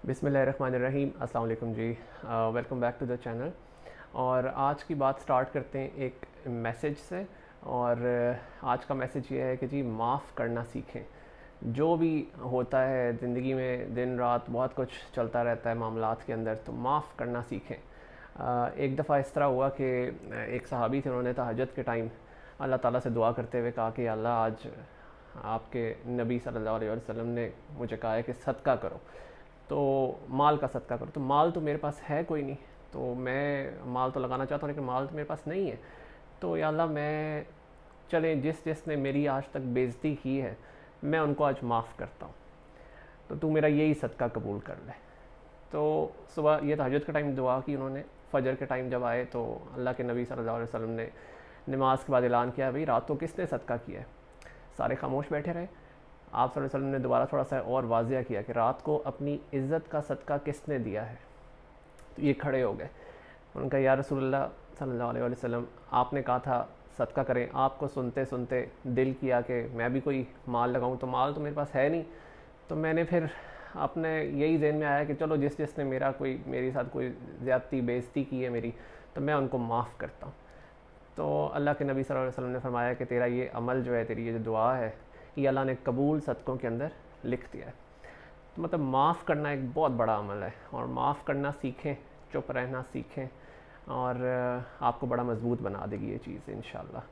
बिस्मिल्लाहिर्रहमानिर्रहीम। अस्सलाम वालेकुम जी। Welcome back to the channel. और आज की बात स्टार्ट करते हैं एक मैसेज से। और आज का मैसेज ये है कि जी माफ़ करना सीखें। जो भी होता है ज़िंदगी में, दिन रात बहुत कुछ चलता रहता है मामलात के अंदर, तो माफ़ करना सीखें। एक दफ़ा इस तरह हुआ कि एक सहाबी थे, उन्होंने तहज्जुद के टाइम अल्लाह ताला से दुआ करते हुए कहा कि अल्लाह, आज आपके नबी सल्लल्लाहु अलैहि वसल्लम ने मुझे कहा है कि सदका करो, तो माल का सदका करो। तो माल तो मेरे पास है कोई नहीं, तो मैं माल तो लगाना चाहता हूँ लेकिन माल तो मेरे पास नहीं है। तो या अल्लाह, मैं चले जिस जिसने मेरी आज तक बेइज्जती की है, मैं उनको आज माफ़ करता हूँ, तो तू मेरा यही सदका कबूल कर ले। तो सुबह ये तहज्जुद के टाइम दुआ की उन्होंने। फजर के टाइम जब आए तो अल्लाह के नबी सल्लल्लाहु अलैहि वसल्लम ने नमाज के बाद ऐलान किया, भाई रात को किसने सदका किया है। सारे खामोश बैठे रहे। आप सल्लल्लाहु अलैहि वसल्लम ने दोबारा थोड़ा सा और वाजिया किया कि रात को अपनी इज़्ज़त का सदका किसने दिया है। तो ये खड़े हो गए। उनका, या रसूलुल्लाह सल्लल्लाहु अलैहि वसल्लम, आपने कहा था सदका करें। आपको सुनते सुनते दिल किया कि मैं भी कोई माल लगाऊं, तो माल तो मेरे पास है नहीं। तो मैंने फिर अपने यही जहन में आया कि चलो जिस जिसने मेरे साथ कोई ज़्यादती बेइज्जती की है मेरी, तो मैं उनको माफ़ करता हूँ। तो अल्लाह के नबी सल्लल्लाहु अलैहि वसल्लम ने फरमाया कि तेरा ये अमल जो है, तेरी ये जो दुआ है, ये अल्लाह ने कबूल सदक़ों के अंदर लिख दिया है। तो मतलब माफ़ करना एक बहुत बड़ा अमल है, और माफ़ करना सीखें, चुप रहना सीखें, और आपको बड़ा मजबूत बना देगी ये चीज़ इंशाल्लाह।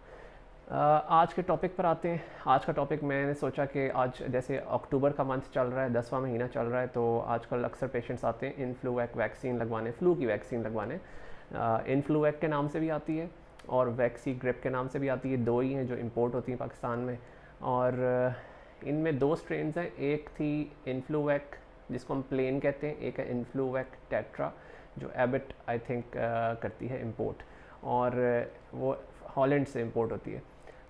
आज के टॉपिक पर आते हैं। आज का टॉपिक मैंने सोचा कि आज जैसे अक्टूबर का मंथ चल रहा है, 10वां महीना चल रहा है, तो आजकल अक्सर पेशेंट्स आते हैं इन्फ्लूएक वैक्सीन लगवाने, फ़्लू की वैक्सीन लगवाने। इन्फ्लूएक के नाम से भी आती है और वैक्सी ग्रिप के नाम से भी आती है। दो ही हैं जो इंपोर्ट होती हैं पाकिस्तान में। और इनमें दो स्ट्रेन्स हैं। एक थी इन्फ्लूवेक, जिसको हम प्लेन कहते हैं, एक है इन्फ्लूवेक टेट्रा, जो एबिट आई थिंक करती है इंपोर्ट, और वो हॉलैंड से इंपोर्ट होती है।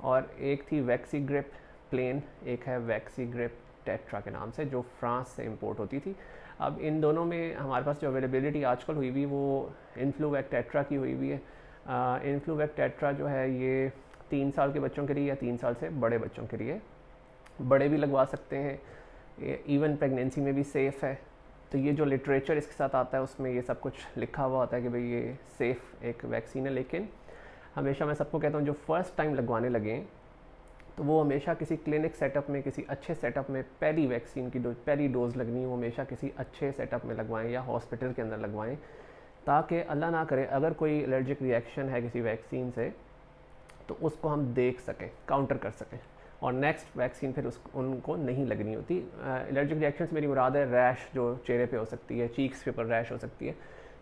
और एक थी वैक्सी ग्रिप प्लेन, एक है वैक्सी ग्रिप टेट्रा के नाम से, जो फ्रांस से इंपोर्ट होती थी। अब इन दोनों में हमारे पास जो अवेलेबिलिटी आजकल हुई हुई, वो इन्फ्लूवेक टेट्रा की हुई हुई है। इन्फ्लूवेक टेट्रा जो है, ये 3 साल के बच्चों के लिए या 3 साल से बड़े बच्चों के लिए, बड़े भी लगवा सकते हैं, इवन प्रेगनेंसी में भी सेफ़ है। तो ये जो लिटरेचर इसके साथ आता है, उसमें ये सब कुछ लिखा हुआ होता है कि भाई ये सेफ़ एक वैक्सीन है। लेकिन हमेशा मैं सबको कहता हूँ, जो फ़र्स्ट टाइम लगवाने लगे तो वो हमेशा किसी क्लिनिक सेटअप में, किसी अच्छे सेटअप में, पहली वैक्सीन की पहली डोज़ लगनी है वो हमेशा किसी अच्छे सेटअप में लगवाएं या हॉस्पिटल के अंदर लगवाएं, ताकि अल्लाह ना करे अगर कोई एलर्जिक रिएक्शन है किसी वैक्सीन से, तो उसको हम देख सकें, काउंटर कर सकें, और नेक्स्ट वैक्सीन फिर उनको नहीं लगनी होती। एलर्जिक रिएक्शन से मेरी मुराद है रैश, जो चेहरे पे हो सकती है, चीक्स के ऊपर रैश हो सकती है।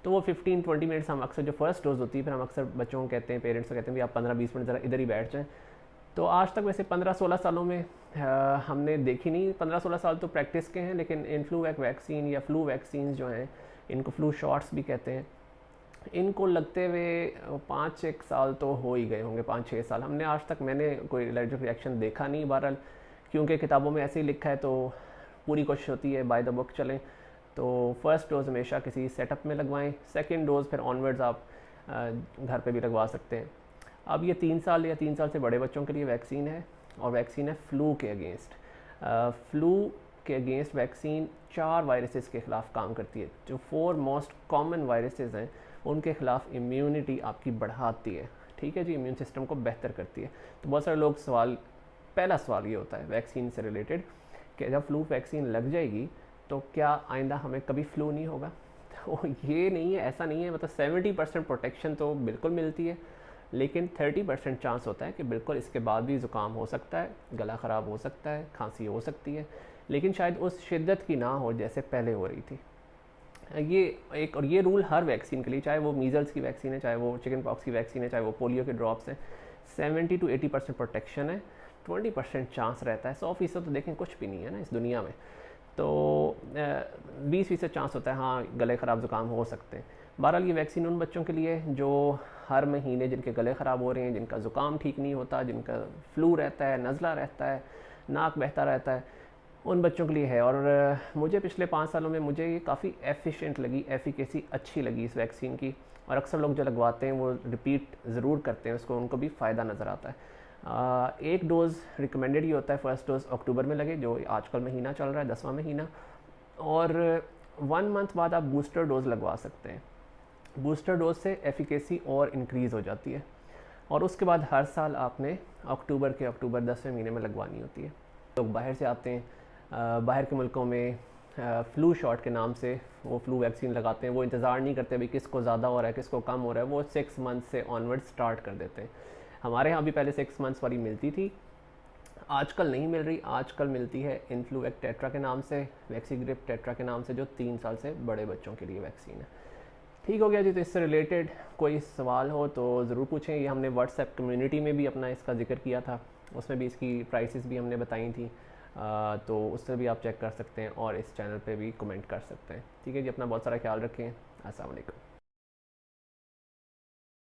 तो वो 15-20 मिनट्स हम अक्सर, जो फर्स्ट डोज़ होती है, फिर हम अक्सर बच्चों को कहते हैं, पेरेंट्स को कहते हैं भी आप 15-20 मिनट ज़रा इधर ही बैठ जाएँ। तो आज तक वैसे 15-16 सालों में हमने देखी नहीं। 15-16 साल तो प्रैक्टिस के हैं, लेकिन इन्फ्लूवेक वैक्सीन या फ्लू वैक्सीन जो हैं, इनको फ्लू शॉट्स भी कहते हैं, इनको लगते हुए 5-1 साल तो हो ही गए होंगे, 5-6 साल। हमने आज तक, मैंने कोई एलर्जिक रिएक्शन देखा नहीं। बहरहाल क्योंकि किताबों में ऐसे ही लिखा है, तो पूरी कोशिश होती है बाय द बुक चलें। तो फर्स्ट डोज़ हमेशा किसी सेटअप में लगवाएं, सेकंड डोज़ फिर ऑनवर्ड्स आप घर पे भी लगवा सकते हैं। अब ये 3 साल या 3 साल से बड़े बच्चों के लिए वैक्सीन है, और वैक्सीन है फ़्लू के अगेंस्ट। फ़्लू के अगेंस्ट वैक्सीन 4 वायरसेस के ख़िलाफ़ काम करती है। जो 4 मोस्ट कॉमन वायरसेस हैं, उनके ख़िलाफ़ इम्यूनिटी आपकी बढ़ाती है। ठीक है जी, इम्यून सिस्टम को बेहतर करती है। तो बहुत सारे लोग पहला सवाल ये होता है वैक्सीन से रिलेटेड कि जब फ्लू वैक्सीन लग जाएगी तो क्या आइंदा हमें कभी फ्लू नहीं होगा। तो ये नहीं है, ऐसा नहीं है। मतलब 70% प्रोटेक्शन तो बिल्कुल मिलती है, लेकिन 30% चांस होता है कि बिल्कुल इसके बाद भी ज़ुकाम हो सकता है, गला ख़राब हो सकता है, खांसी हो सकती है, लेकिन शायद उस शिद्दत की ना हो जैसे पहले हो रही थी। ये एक, और ये रूल हर वैक्सीन के लिए, चाहे वो मीज़ल्स की वैक्सीन है, चाहे वो चिकन पॉक्स की वैक्सीन है, चाहे वो पोलियो के ड्रॉप्स हैं, 70-80% प्रोटेक्शन है, 20% चांस रहता है। 100% तो देखें कुछ भी नहीं है ना इस दुनिया में। तो 20% चांस होता है हाँ गले ख़राब ज़ुकाम हो सकते हैं। बहरहाल ये वैक्सीन उन बच्चों के लिए जो हर महीने जिनके गले ख़राब हो रहे हैं, जिनका ज़ुकाम ठीक नहीं होता, जिनका फ्लू रहता है, नज़ला रहता है, नाक बहता रहता है, उन बच्चों के लिए है। और मुझे पिछले 5 सालों में मुझे ये काफ़ी एफिशिएंट लगी, एफिकेसी अच्छी लगी इस वैक्सीन की। और अक्सर लोग जो लगवाते हैं वो रिपीट ज़रूर करते हैं उसको, उनको भी फ़ायदा नज़र आता है। एक डोज़ रिकमेंडेड ही होता है, फर्स्ट डोज़ अक्टूबर में लगे, जो आजकल महीना चल रहा है, 10वां महीना। और 1 मंथ बाद आप बूस्टर डोज लगवा सकते हैं। बूस्टर डोज से एफिकेसी और इंक्रीज़ हो जाती है, और उसके बाद हर साल आपने अक्टूबर 10वें महीने में लगवानी होती है। लोग बाहर से आते हैं, बाहर के मुल्कों में फ्लू शॉट के नाम से वो फ्लू वैक्सीन लगाते हैं। वो इंतज़ार नहीं करते भाई किसको ज़्यादा हो रहा है किसको कम हो रहा है, वो 6 मंथ से ऑनवर्ड स्टार्ट कर देते हैं। हमारे यहाँ भी पहले 6 मंथ्स वाली मिलती थी, आजकल नहीं मिल रही। आजकल मिलती है इन्फ्लूएक टेट्रा के नाम से, वैक्सीग्रिप टेट्रा के नाम से, जो 3 साल से बड़े बच्चों के लिए वैक्सीन है। ठीक हो गया जी। तो इससे रिलेटेड कोई सवाल हो तो ज़रूर पूछें। ये हमने व्हाट्सएप कम्युनिटी में भी अपना इसका जिक्र किया था, उसमें भी इसकी प्राइसेस भी हमने बताई थी, तो उससे भी आप चेक कर सकते हैं और इस चैनल पे भी कमेंट कर सकते हैं। ठीक है जी, अपना बहुत सारा ख्याल रखें। अस्सलाम वालेकुम।